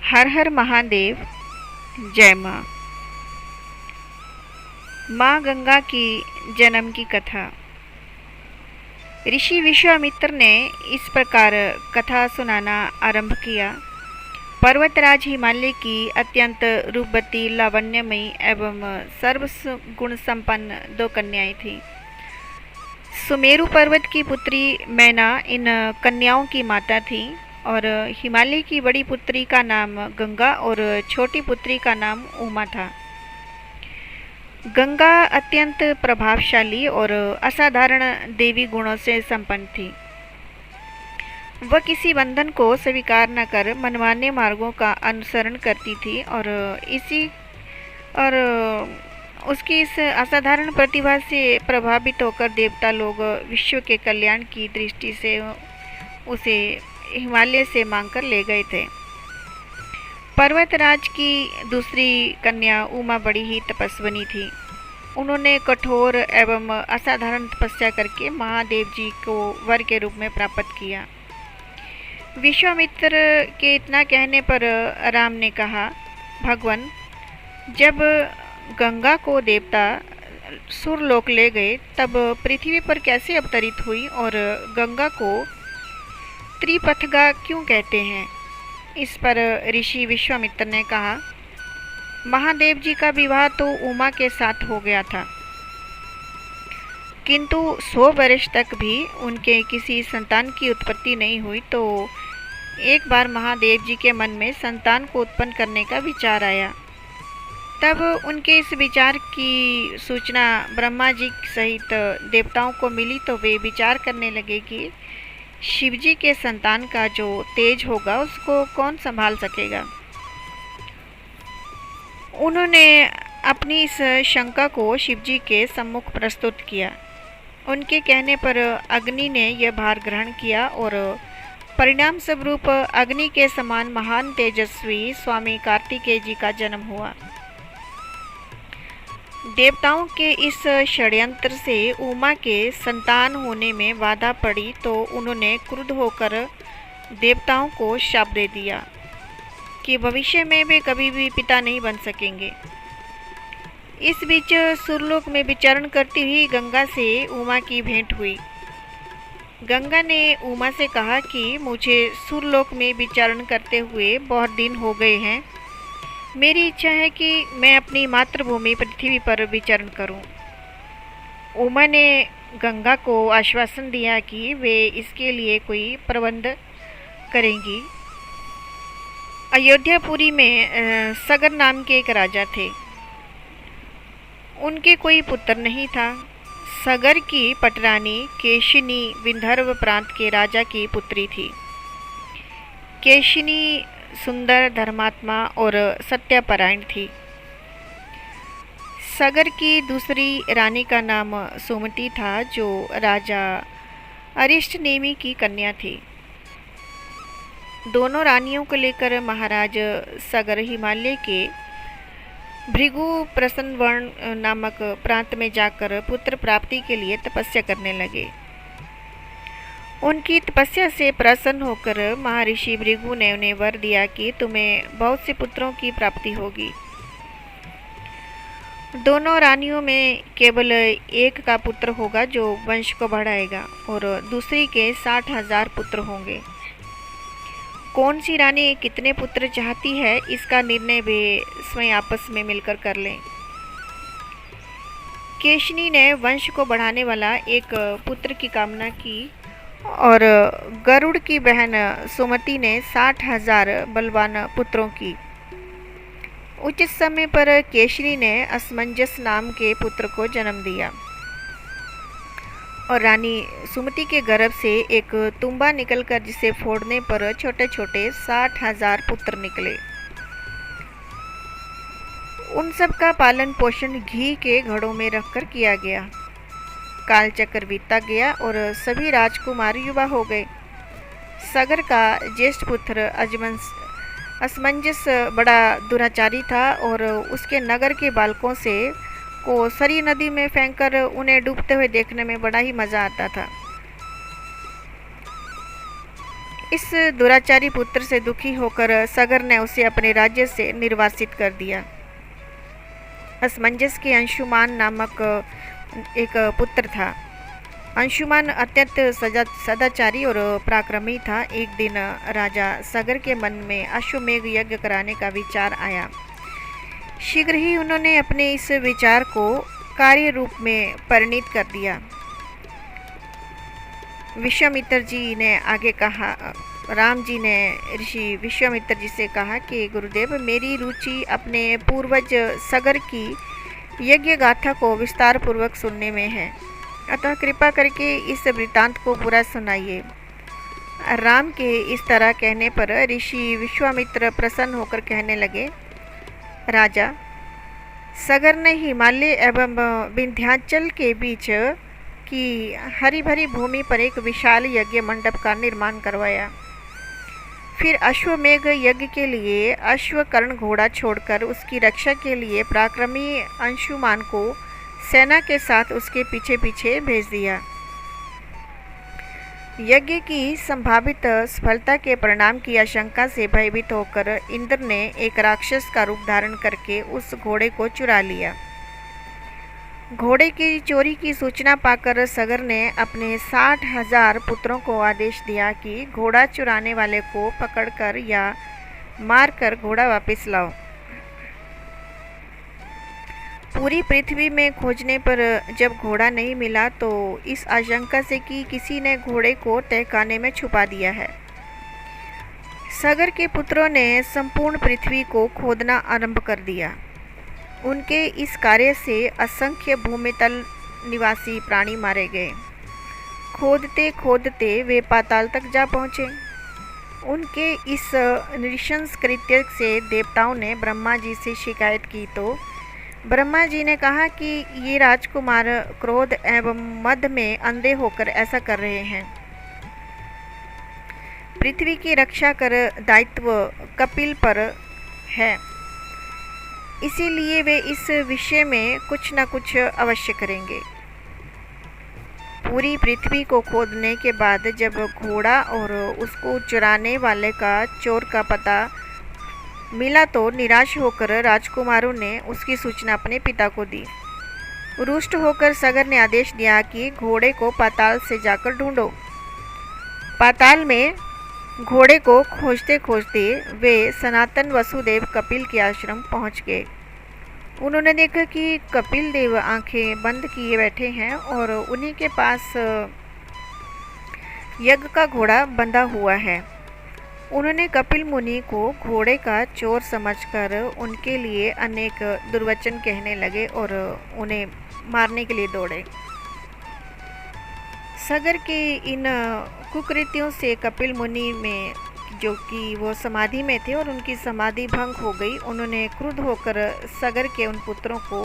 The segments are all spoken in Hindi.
हर हर महादेव। जय माँ। माँ गंगा की जन्म की कथा। ऋषि विश्वामित्र ने इस प्रकार कथा सुनाना आरंभ किया। पर्वतराज हिमालय की अत्यंत रूपवती, लावण्यमयी एवं सर्व गुण संपन्न दो कन्याएं थीं। सुमेरु पर्वत की पुत्री मैना इन कन्याओं की माता थी और हिमालय की बड़ी पुत्री का नाम गंगा और छोटी पुत्री का नाम उमा था। गंगा अत्यंत प्रभावशाली और असाधारण देवी गुणों से संपन्न थी। वह किसी बंधन को स्वीकार न कर मनमाने मार्गों का अनुसरण करती थी और उसकी इस असाधारण प्रतिभा से प्रभावित होकर देवता लोग विश्व के कल्याण की दृष्टि से उसे हिमालय से मांगकर ले गए थे। पर्वतराज की दूसरी कन्या उमा बड़ी ही तपस्विनी थी। उन्होंने कठोर एवं असाधारण तपस्या करके महादेव जी को वर के रूप में प्राप्त किया। विश्वामित्र के इतना कहने पर राम ने कहा, भगवान, जब गंगा को देवता सुरलोक ले गए तब पृथ्वी पर कैसे अवतरित हुई और गंगा को त्रिपथगा क्यों कहते हैं? इस पर ऋषि विश्वामित्र ने कहा, महादेव जी का विवाह तो उमा के साथ हो गया था, किंतु 100 वर्ष तक भी उनके किसी संतान की उत्पत्ति नहीं हुई। तो एक बार महादेव जी के मन में संतान को उत्पन्न करने का विचार आया। तब उनके इस विचार की सूचना ब्रह्मा जी सहित देवताओं को मिली तो वे विचार करने लगे कि शिवजी के संतान का जो तेज होगा उसको कौन संभाल सकेगा। उन्होंने अपनी इस शंका को शिवजी के सम्मुख प्रस्तुत किया। उनके कहने पर अग्नि ने यह भार ग्रहण किया और परिणाम स्वरूप अग्नि के समान महान तेजस्वी स्वामी कार्तिकेय जी का जन्म हुआ। देवताओं के इस षड्यंत्र से उमा के संतान होने में बाधा पड़ी तो उन्होंने क्रुद्ध होकर देवताओं को शाप दे दिया कि भविष्य में वे कभी भी पिता नहीं बन सकेंगे। इस बीच सुरलोक में विचरण करती हुई गंगा से उमा की भेंट हुई। गंगा ने उमा से कहा कि मुझे सुरलोक में विचरण करते हुए बहुत दिन हो गए हैं। मेरी इच्छा है कि मैं अपनी मातृभूमि पृथ्वी पर विचरण करूं। उमा ने गंगा को आश्वासन दिया कि वे इसके लिए कोई प्रबंध करेंगी। अयोध्यापुरी में सगर नाम के एक राजा थे। उनके कोई पुत्र नहीं था। सगर की पटरानी केशिनी विंध्य प्रांत के राजा की पुत्री थी। केशिनी सुंदर, धर्मात्मा और सत्यपरायण थी। सगर की दूसरी रानी का नाम सुमति था, जो राजा अरिष्टनेमि की कन्या थी। दोनों रानियों को लेकर महाराज सगर हिमालय के भृगु प्रसन्नवर्ण नामक प्रांत में जाकर पुत्र प्राप्ति के लिए तपस्या करने लगे। उनकी तपस्या से प्रसन्न होकर महर्षि भृगु ने उन्हें वर दिया कि तुम्हें बहुत से पुत्रों की प्राप्ति होगी। दोनों रानियों में केवल एक का पुत्र होगा जो वंश को बढ़ाएगा और दूसरी के 60,000 पुत्र होंगे। कौन सी रानी कितने पुत्र चाहती है, इसका निर्णय वे स्वयं आपस में मिलकर कर लें। केशिनी ने वंश को बढ़ाने वाला एक पुत्र की कामना की और गरुड़ की बहन सुमति ने 60,000 बलवान पुत्रों की। उचित समय पर केशिनी ने असमंजस नाम के पुत्र को जन्म दिया और रानी सुमति के गर्भ से एक तुम्बा निकलकर जिसे फोड़ने पर छोटे छोटे 60,000 पुत्र निकले। उन सब का पालन पोषण घी के घड़ों में रखकर किया गया। कालचक्र बीतता गया और सभी राजकुमार युवा हो गए। सगर का ज्येष्ठ पुत्र असमंजस बड़ा दुराचारी था और उसके नगर के बालकों से को सरी नदी में फेंककर उन्हें डूबते हुए देखने में बड़ा ही मज़ा आता था। इस दुराचारी पुत्र से दुखी होकर सगर ने उसे अपने राज्य से निर्वासित कर दिया। असमंजस के अंशुमान नामक एक पुत्र था। अंशुमान अत्यंत सदाचारी और पराक्रमी था। एक दिन राजा सगर के मन में अश्वमेघ यज्ञ कराने का विचार आया। शीघ्र ही उन्होंने अपने इस विचार को कार्य रूप में परिणित कर दिया। विश्वामित्र जी ने आगे कहा, राम जी ने ऋषि विश्वामित्र जी से कहा कि गुरुदेव, मेरी रुचि अपने पूर्वज सगर की यज्ञ गाथा को विस्तार पूर्वक सुनने में है, अतः कृपा करके इस वृत्तांत को पूरा सुनाइए। राम के इस तरह कहने पर ऋषि विश्वामित्र प्रसन्न होकर कहने लगे, राजा, सगर ने हिमालय एवं विंध्याचल के बीच की हरी भरी भूमि पर एक विशाल यज्ञ मंडप का निर्माण करवाया। फिर अश्वमेघ यज्ञ के लिए अश्वकर्ण घोड़ा छोड़कर उसकी रक्षा के लिए पराक्रमी अंशुमान को सेना के साथ उसके पीछे पीछे भेज दिया। यज्ञ की संभावित सफलता के परिणाम की आशंका से भयभीत होकर इंद्र ने एक राक्षस का रूप धारण करके उस घोड़े को चुरा लिया। घोड़े की चोरी की सूचना पाकर सगर ने अपने 60,000 पुत्रों को आदेश दिया कि घोड़ा चुराने वाले को पकड़कर या मारकर घोड़ा वापस लाओ। पूरी पृथ्वी में खोजने पर जब घोड़ा नहीं मिला तो इस आशंका से कि किसी ने घोड़े को तहखाने में छुपा दिया है, सगर के पुत्रों ने संपूर्ण पृथ्वी को खोदना आरंभ कर दिया। उनके इस कार्य से असंख्य भूमितल निवासी प्राणी मारे गए। खोदते खोदते वे पाताल तक जा पहुँचे। उनके इस नृशंस कृत्य से देवताओं ने ब्रह्मा जी से शिकायत की तो ब्रह्मा जी ने कहा कि ये राजकुमार क्रोध एवं मद में अंधे होकर ऐसा कर रहे हैं। पृथ्वी की रक्षा कर दायित्व कपिल पर है, इसीलिए वे इस विषय में कुछ न कुछ अवश्य करेंगे। पूरी पृथ्वी को खोदने के बाद जब घोड़ा और उसको चुराने वाले का चोर का पता मिला तो निराश होकर राजकुमारों ने उसकी सूचना अपने पिता को दी। रुष्ट होकर सगर ने आदेश दिया कि घोड़े को पाताल से जाकर ढूंढो। पाताल में घोड़े को खोजते खोजते वे सनातन वसुदेव कपिल के आश्रम पहुंच गए। उन्होंने देखा कि कपिल देव आंखें बंद किए बैठे हैं और उन्हीं के पास यज्ञ का घोड़ा बंधा हुआ है। उन्होंने कपिल मुनि को घोड़े का चोर समझकर उनके लिए अनेक दुर्वचन कहने लगे और उन्हें मारने के लिए दौड़े। सगर के इन कुकृत्यों से कपिल मुनि में जो कि वो समाधि में थे और उनकी समाधि भंग हो गई। उन्होंने क्रुद्ध होकर सगर के उन पुत्रों को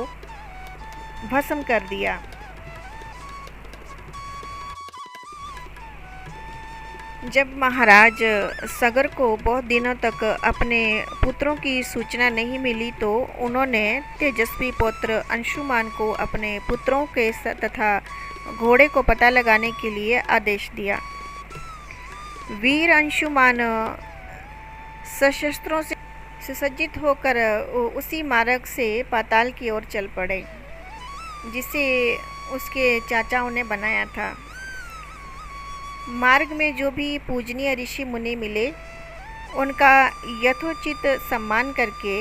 भस्म कर दिया। जब महाराज सगर को बहुत दिनों तक अपने पुत्रों की सूचना नहीं मिली तो उन्होंने तेजस्वी पुत्र अंशुमान को अपने पुत्रों के तथा घोड़े को पता लगाने के लिए आदेश दिया। वीर अंशुमान सशस्त्रों से सुसज्जित होकर उसी मार्ग से पाताल की ओर चल पड़े जिसे उसके चाचाओं ने बनाया था। मार्ग में जो भी पूजनीय ऋषि मुनि मिले उनका यथोचित सम्मान करके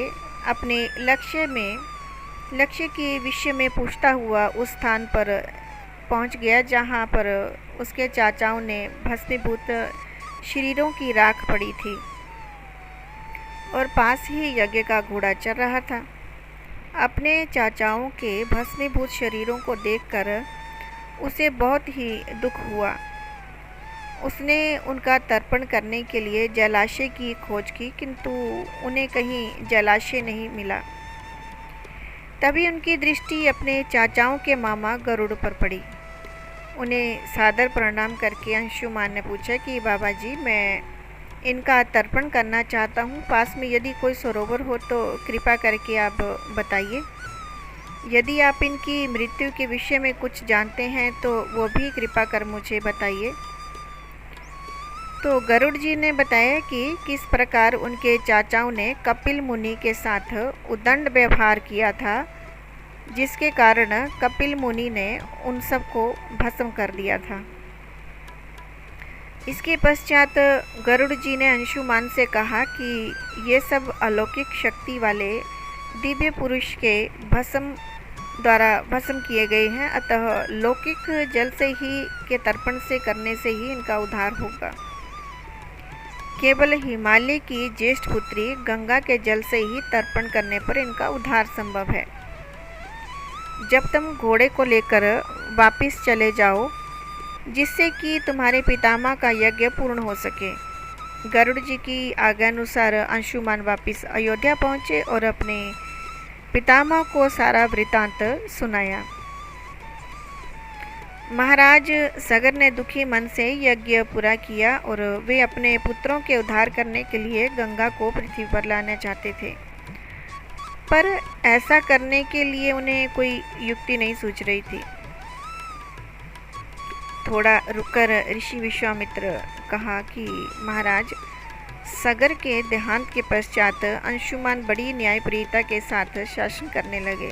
अपने लक्ष्य के विषय में पूछता हुआ उस स्थान पर पहुंच गया जहां पर उसके चाचाओं ने भस्मीभूत शरीरों की राख पड़ी थी और पास ही यज्ञ का घोड़ा चल रहा था। अपने चाचाओं के भस्मीभूत शरीरों को देखकर उसे बहुत ही दुख हुआ। उसने उनका तर्पण करने के लिए जलाशय की खोज की किंतु उन्हें कहीं जलाशय नहीं मिला। तभी उनकी दृष्टि अपने चाचाओं के मामा गरुड़ पर पड़ी। उन्हें सादर प्रणाम करके अंशुमान ने पूछा कि बाबा जी, मैं इनका तर्पण करना चाहता हूँ। पास में यदि कोई सरोवर हो तो कृपा करके आप बताइए। यदि आप इनकी मृत्यु के विषय में कुछ जानते हैं तो वो भी कृपा कर मुझे बताइए। तो गरुड़ जी ने बताया कि किस प्रकार उनके चाचाओं ने कपिल मुनि के साथ उदंड व्यवहार किया था, जिसके कारण कपिल मुनि ने उन सबको भस्म कर दिया था। इसके पश्चात गरुड़ जी ने अंशुमान से कहा कि ये सब अलौकिक शक्ति वाले दिव्य पुरुष के द्वारा भस्म किए गए हैं, अतः लौकिक जल से ही के तर्पण से करने से ही इनका उद्धार होगा। केवल हिमालय की ज्येष्ठ पुत्री गंगा के जल से ही तर्पण करने पर इनका उद्धार संभव है। जब तुम घोड़े को लेकर वापस चले जाओ, जिससे कि तुम्हारे पितामह का यज्ञ पूर्ण हो सके। गरुड़ जी की आज्ञानुसार अंशुमान वापस अयोध्या पहुँचे और अपने पितामह को सारा वृतांत सुनाया। महाराज सगर ने दुखी मन से यज्ञ पूरा किया और वे अपने पुत्रों के उद्धार करने के लिए गंगा को पृथ्वी पर लाना चाहते थे, पर ऐसा करने के लिए उन्हें कोई युक्ति नहीं सूझ रही थी। थोड़ा रुककर ऋषि विश्वामित्र कहा कि महाराज, सगर के देहांत के पश्चात अंशुमान बड़ी न्यायप्रियता के साथ शासन करने लगे।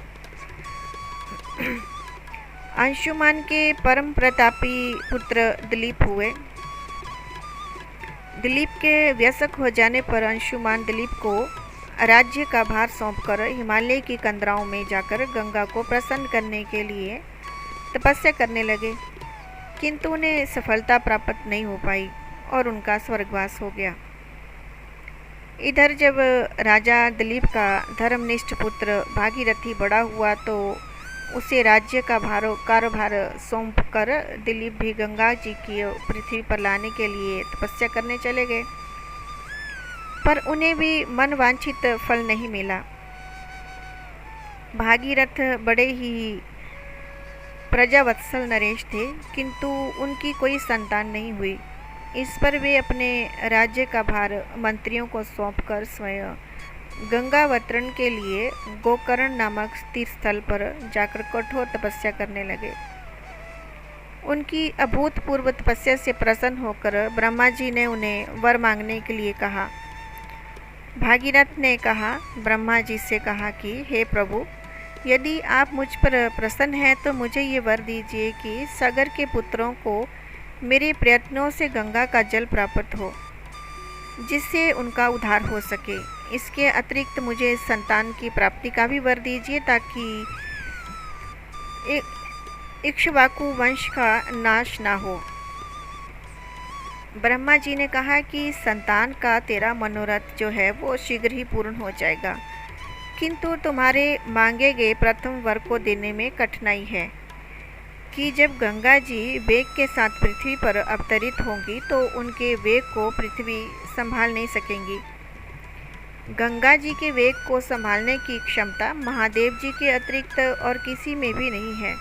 अंशुमान के परम प्रतापी पुत्र दिलीप हुए। दिलीप के व्यसक हो जाने पर अंशुमान दिलीप को राज्य का भार सौंपकर हिमालय की कंदराओं में जाकर गंगा को प्रसन्न करने के लिए तपस्या करने लगे, किंतु उन्हें सफलता प्राप्त नहीं हो पाई और उनका स्वर्गवास हो गया। इधर जब राजा दिलीप का धर्मनिष्ठ पुत्र भागीरथी बड़ा हुआ तो उसे राज्य का कारोबार सौंप कर दिलीप भी गंगा जी की पृथ्वी पर लाने के लिए तपस्या करने चले गए, पर उन्हें भी मन वांछित फल नहीं मिला। भागीरथ बड़े ही प्रजावत्सल नरेश थे, किंतु उनकी कोई संतान नहीं हुई। इस पर वे अपने राज्य का भार मंत्रियों को सौंपकर स्वयं गंगावतरण के लिए गोकर्ण नामक तीर्थ स्थल पर जाकर कठोर तपस्या करने लगे। उनकी अभूतपूर्व तपस्या से प्रसन्न होकर ब्रह्मा जी ने उन्हें वर मांगने के लिए कहा। भागीरथ ने ब्रह्मा जी से कहा कि हे प्रभु, यदि आप मुझ पर प्रसन्न हैं तो मुझे ये वर दीजिए कि सगर के पुत्रों को मेरे प्रयत्नों से गंगा का जल प्राप्त हो, जिससे उनका उद्धार हो सके। इसके अतिरिक्त मुझे संतान की प्राप्ति का भी वर दीजिए, ताकि इक्ष्वाकु वंश का नाश ना हो। ब्रह्मा जी ने कहा कि संतान का तेरा मनोरथ जो है वो शीघ्र ही पूर्ण हो जाएगा, किंतु तुम्हारे मांगे गए प्रथम वर को देने में कठिनाई है कि जब गंगा जी वेग के साथ पृथ्वी पर अवतरित होंगी तो उनके वेग को पृथ्वी संभाल नहीं सकेंगी। गंगा जी के वेग को संभालने की क्षमता महादेव जी के अतिरिक्त और किसी में भी नहीं है,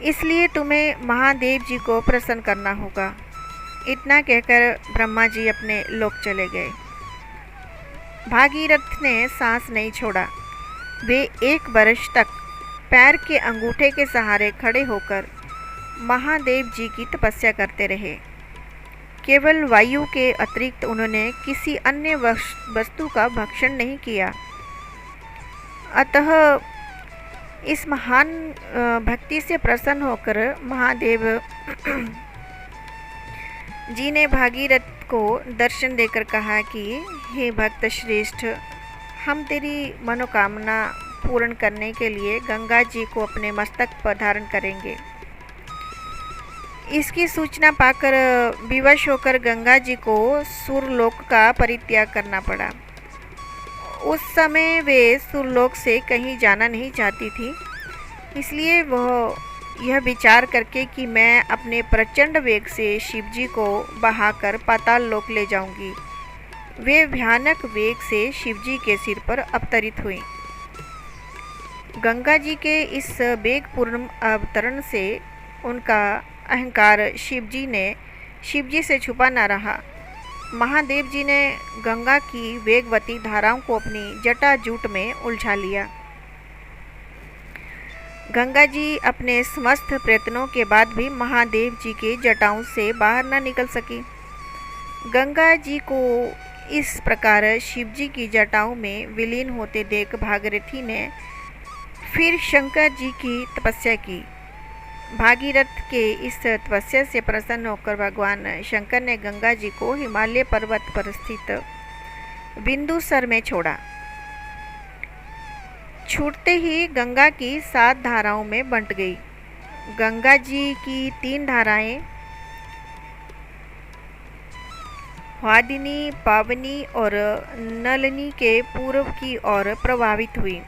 इसलिए तुम्हें महादेव जी को प्रसन्न करना होगा। इतना कहकर ब्रह्मा जी अपने लोक चले गए। भागीरथ ने सांस नहीं छोड़ा। वे 1 वर्ष तक पैर के अंगूठे के सहारे खड़े होकर महादेव जी की तपस्या करते रहे। केवल वायु के अतिरिक्त उन्होंने किसी अन्य वस्तु का भक्षण नहीं किया। अतः इस महान भक्ति से प्रसन्न होकर महादेव जी ने भागीरथ को दर्शन देकर कहा कि हे भक्त श्रेष्ठ, हम तेरी मनोकामना पूर्ण करने के लिए गंगा जी को अपने मस्तक पर धारण करेंगे। इसकी सूचना पाकर विवश होकर गंगा जी को सुरलोक का परित्याग करना पड़ा। उस समय वे सुरलोक से कहीं जाना नहीं चाहती थी, इसलिए वह यह विचार करके कि मैं अपने प्रचंड वेग से शिवजी को बहाकर पाताल लोक ले जाऊंगी, वे भयानक वेग से शिवजी के सिर पर अवतरित हुई। गंगा जी के इस वेगपूर्ण अवतरण से उनका अहंकार शिवजी से छुपा न रहा। महादेव जी ने गंगा की वेगवती धाराओं को अपनी जटाजूट में उलझा लिया। गंगा जी अपने समस्त प्रयत्नों के बाद भी महादेव जी की जटाओं से बाहर न निकल सकी। गंगा जी को इस प्रकार शिवजी की जटाओं में विलीन होते देख भागीरथी ने फिर शंकर जी की तपस्या की। भागीरथ के इस तपस्या से प्रसन्न होकर भगवान शंकर ने गंगा जी को हिमालय पर्वत पर स्थित बिंदुसर में छोड़ा। छूटते ही गंगा की 7 धाराओं में बंट गई। गंगा जी की 3 धाराएं वादिनी, पावनी और नलनी के पूर्व की ओर प्रवाहित हुई।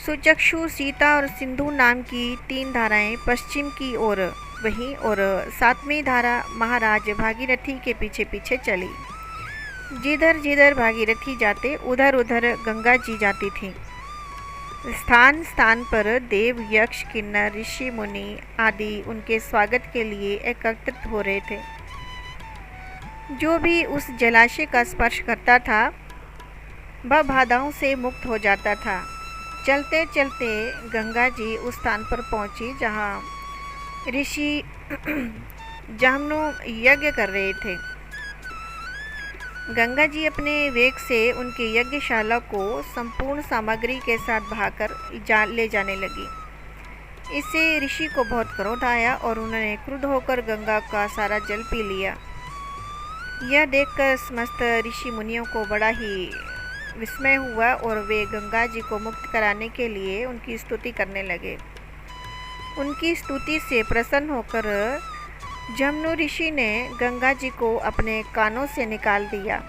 सुचक्षु, सीता और सिंधु नाम की 3 धाराएं पश्चिम की ओर वहीं और 7वीं धारा महाराज भागीरथी के पीछे पीछे चली। जिधर जिधर भागीरथी जाते उधर उधर गंगा जी जाती थी। स्थान स्थान पर देव, यक्ष, किन्नर, ऋषि, मुनि आदि उनके स्वागत के लिए एकत्रित हो रहे थे। जो भी उस जलाशय का स्पर्श करता था वह बाधाओं से मुक्त हो जाता था। चलते चलते गंगा जी उस स्थान पर पहुंची जहां ऋषि जामनु यज्ञ कर रहे थे। गंगा जी अपने वेग से उनकी यज्ञशाला को संपूर्ण सामग्री के साथ बहाकर ले जाने लगी। इससे ऋषि को बहुत क्रोध आया और उन्होंने क्रुद्ध होकर गंगा का सारा जल पी लिया। यह देखकर समस्त ऋषि मुनियों को बड़ा ही विस्मय हुआ और वे गंगा जी को मुक्त कराने के लिए उनकी स्तुति करने लगे। उनकी स्तुति से प्रसन्न होकर जमनु ऋषि ने गंगा जी को अपने कानों से निकाल दिया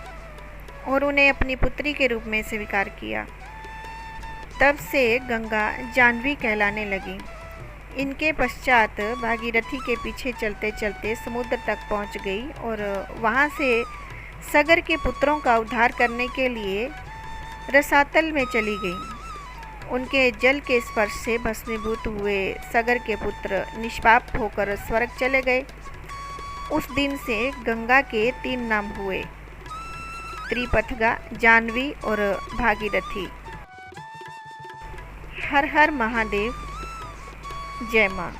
और उन्हें अपनी पुत्री के रूप में स्वीकार किया। तब से गंगा जाह्नवी कहलाने लगी। इनके पश्चात भागीरथी के पीछे चलते चलते समुद्र तक पहुंच गई और वहां से सगर के पुत्रों का उद्धार करने के लिए रसातल में चली गई। उनके जल के स्पर्श से भस्मीभूत हुए सगर के पुत्र निष्पाप होकर स्वर्ग चले गए। उस दिन से गंगा के 3 नाम हुए, त्रिपथगा, जाह्नवी और भागीरथी। हर हर महादेव। जय मां।